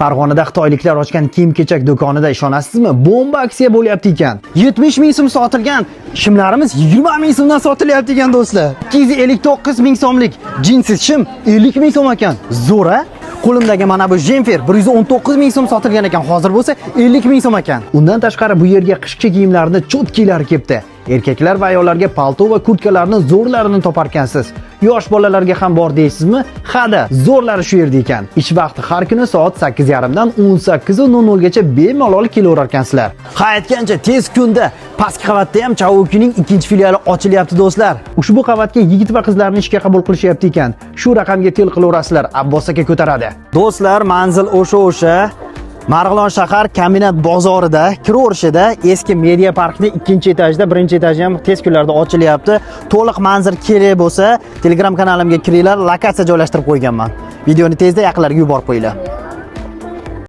Farg'onada xitoyliklar ochgan kiyim-kechak do'konida ishonasizmi? Bomba aksiya bo'lyapti ekan. 70 ming so'm sotilgan shimlarimiz 20 ming so'mdan sotilyapti ekan do'stlar. 259 ming so'mlik jinsiz shim 50 ming so'm ekan. Zo'ra? Qo'limdagi mana bu Jenfer 119 ming so'm sotilgan ekan, hozir bo'lsa 50 ming so'm ekan. Undan tashqari bu yerga qishki kiyimlarni cho'tkilar kelibdi. Erkaklar va ayollarga palto va kurtkalarni zo'rlarini toparkansiz. Yosh bolalarga ham bor deysizmi? Hada, zo'rlari shu yerda ekan. Ish vaqti har kuni soat 8:30 dan 18:00 gacha bemalol kelaverarkansizlar. Ha, aytgancha tez kunda pastki qavatda ham Chaukining ikkinchi filiali ochilyapti do'stlar. Ushbu qavatga yigit va qizlarni ishga qabul qilishyapti ekan. Shu raqamga tel qilaverasizlar, Abbos aka ko'taradi. Do'stlar, manzil o'sha Marg'ilon shahar kombinat bozorida, kiraverishida eski Media Parkning 2-etajda, 1-etaji ham tez kunlarda ochilyapti. To'liq manzil kerak bo'lsa, Telegram kanalimga kiringlar, lokatsiya joylashtirib qo'yganman. Videoni tezda yaqinlarga yuborib qo'yinglar.